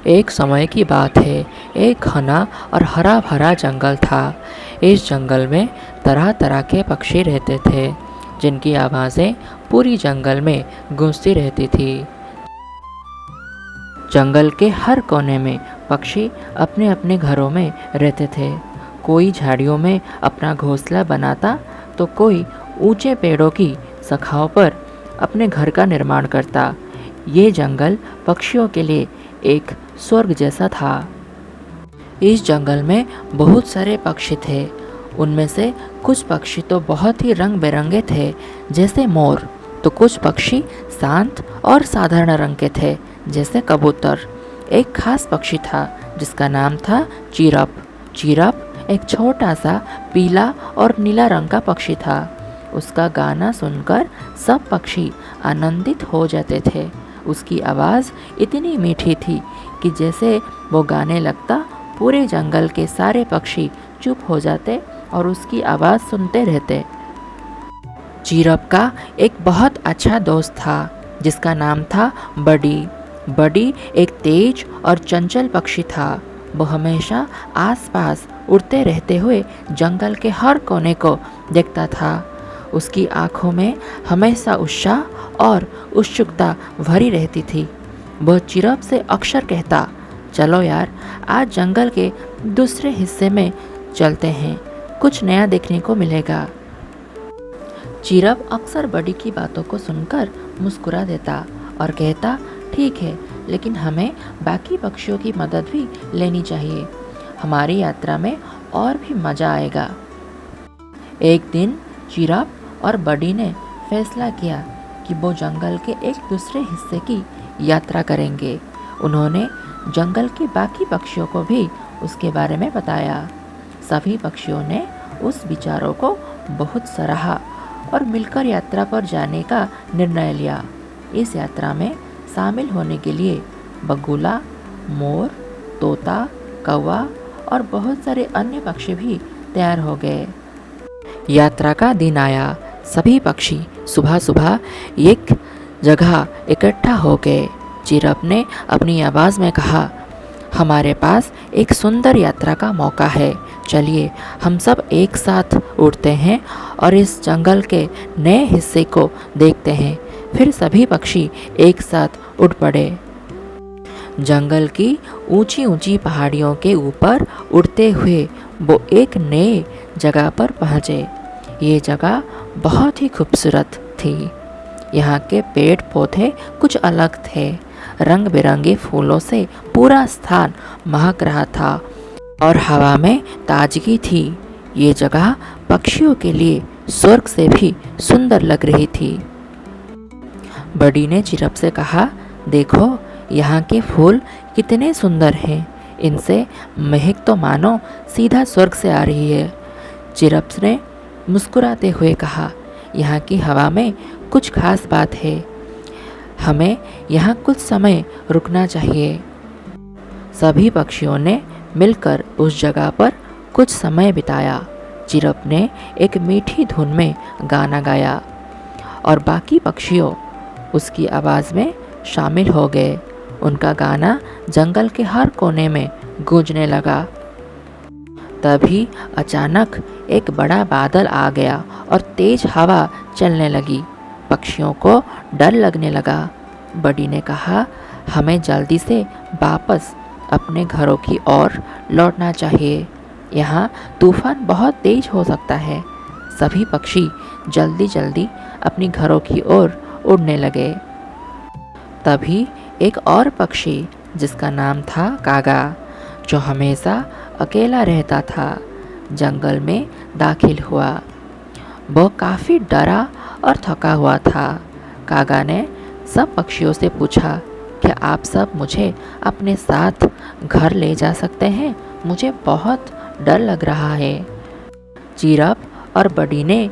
एक समय की बात है। एक घना और हरा भरा जंगल था। इस जंगल में तरह तरह के पक्षी रहते थे, जिनकी आवाज़ें पूरी जंगल में गूंजती रहती थी। जंगल के हर कोने में पक्षी अपने अपने घरों में रहते थे। कोई झाड़ियों में अपना घोंसला बनाता, तो कोई ऊंचे पेड़ों की शाखाओं पर अपने घर का निर्माण करता। ये जंगल पक्षियों के लिए एक स्वर्ग जैसा था। इस जंगल में बहुत सारे पक्षी थे। उनमें से कुछ पक्षी तो बहुत ही रंग बिरंगे थे, जैसे मोर, तो कुछ पक्षी शांत और साधारण रंग के थे, जैसे कबूतर। एक खास पक्षी था जिसका नाम था चिरप। चिरप एक छोटा सा पीला और नीला रंग का पक्षी था। उसका गाना सुनकर सब पक्षी आनंदित हो जाते थे। उसकी आवाज़ इतनी मीठी थी कि जैसे वो गाने लगता, पूरे जंगल के सारे पक्षी चुप हो जाते और उसकी आवाज़ सुनते रहते। चिरप का एक बहुत अच्छा दोस्त था जिसका नाम था बडी। बडी एक तेज और चंचल पक्षी था। वो हमेशा आसपास उड़ते रहते हुए जंगल के हर कोने को देखता था। उसकी आँखों में हमेशा उत्साह और उत्सुकता भरी रहती थी। वह चिरप से अक्सर कहता, चलो यार, आज जंगल के दूसरे हिस्से में चलते हैं, कुछ नया देखने को मिलेगा। चिरप अक्सर बडी की बातों को सुनकर मुस्कुरा देता और कहता, ठीक है, लेकिन हमें बाकी पक्षियों की मदद भी लेनी चाहिए। हमारी यात्रा में और भी मज़ा आएगा। एक दिन चिरप और बडी ने फैसला किया कि वो जंगल के एक दूसरे हिस्से की यात्रा करेंगे। उन्होंने जंगल के बाकी पक्षियों को भी उसके बारे में बताया। सभी पक्षियों ने उस विचारों को बहुत सराहा और मिलकर यात्रा पर जाने का निर्णय लिया। इस यात्रा में शामिल होने के लिए बगुला, मोर, तोता, कौवा और बहुत सारे अन्य पक्षी भी तैयार हो गए। यात्रा का दिन आया। सभी पक्षी सुबह सुबह एक जगह इकट्ठा हो गए। चिरप ने अपनी आवाज़ में कहा, हमारे पास एक सुंदर यात्रा का मौका है। चलिए हम सब एक साथ उड़ते हैं और इस जंगल के नए हिस्से को देखते हैं। फिर सभी पक्षी एक साथ उड़ पड़े। जंगल की ऊंची ऊंची पहाड़ियों के ऊपर उड़ते हुए वो एक नए जगह पर पहुँचे। ये जगह बहुत ही खूबसूरत थी। यहाँ के पेड़ पौधे कुछ अलग थे। रंग बिरंगे फूलों से पूरा स्थान महक रहा था और हवा में ताजगी थी। ये जगह पक्षियों के लिए स्वर्ग से भी सुंदर लग रही थी। बडी ने चिरप से कहा, देखो यहाँ के फूल कितने सुंदर हैं। इनसे महक तो मानो सीधा स्वर्ग से आ रही है। चिरप ने मुस्कुराते हुए कहा, यहाँ की हवा में कुछ खास बात है। हमें यहाँ कुछ समय रुकना चाहिए। सभी पक्षियों ने मिलकर उस जगह पर कुछ समय बिताया। चिरप ने एक मीठी धुन में गाना गाया और बाकी पक्षियों उसकी आवाज़ में शामिल हो गए। उनका गाना जंगल के हर कोने में गूंजने लगा। तभी अचानक एक बड़ा बादल आ गया और तेज हवा चलने लगी। पक्षियों को डर लगने लगा। बडी ने कहा, हमें जल्दी से वापस अपने घरों की ओर लौटना चाहिए। यहाँ तूफान बहुत तेज हो सकता है। सभी पक्षी जल्दी जल्दी अपनी घरों की ओर उड़ने लगे। तभी एक और पक्षी जिसका नाम था कागा, जो हमेशा अकेला रहता था, जंगल में दाखिल हुआ। वो काफ़ी डरा और थका हुआ था। कागा ने सब पक्षियों से पूछा, क्या आप सब मुझे अपने साथ घर ले जा सकते हैं? मुझे बहुत डर लग रहा है। चिरप और बडी ने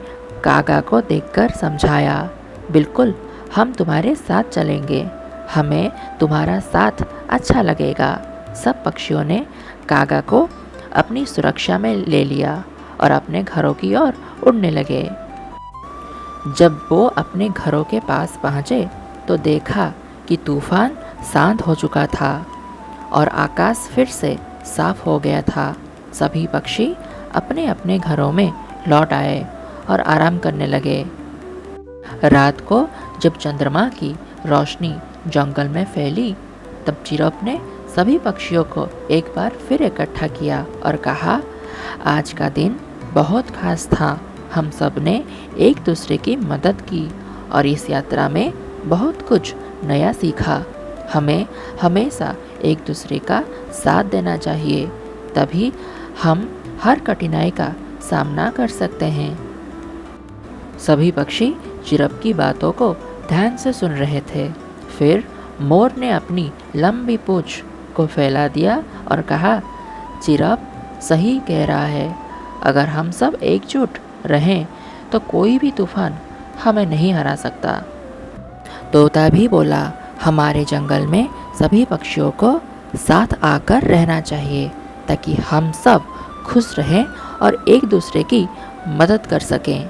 कागा को देखकर समझाया, बिल्कुल, हम तुम्हारे साथ चलेंगे। हमें तुम्हारा साथ अच्छा लगेगा। सब पक्षियों ने कागा को अपनी सुरक्षा में ले लिया और अपने घरों की ओर उड़ने लगे। जब वो अपने घरों के पास पहुँचे तो देखा कि तूफान शांत हो चुका था और आकाश फिर से साफ हो गया था। सभी पक्षी अपने अपने घरों में लौट आए और आराम करने लगे। रात को जब चंद्रमा की रोशनी जंगल में फैली, तब चिरप ने सभी पक्षियों को एक बार फिर इकट्ठा किया और कहा, आज का दिन बहुत खास था। हम सब ने एक दूसरे की मदद की और इस यात्रा में बहुत कुछ नया सीखा। हमें हमेशा एक दूसरे का साथ देना चाहिए, तभी हम हर कठिनाई का सामना कर सकते हैं। सभी पक्षी चिरप की बातों को ध्यान से सुन रहे थे। फिर मोर ने अपनी लंबी पूंछ को फैला दिया और कहा, चिरप सही कह रहा है। अगर हम सब एकजुट रहें तो कोई भी तूफान हमें नहीं हरा सकता। तोता भी बोला, हमारे जंगल में सभी पक्षियों को साथ आकर रहना चाहिए ताकि हम सब खुश रहें और एक दूसरे की मदद कर सकें।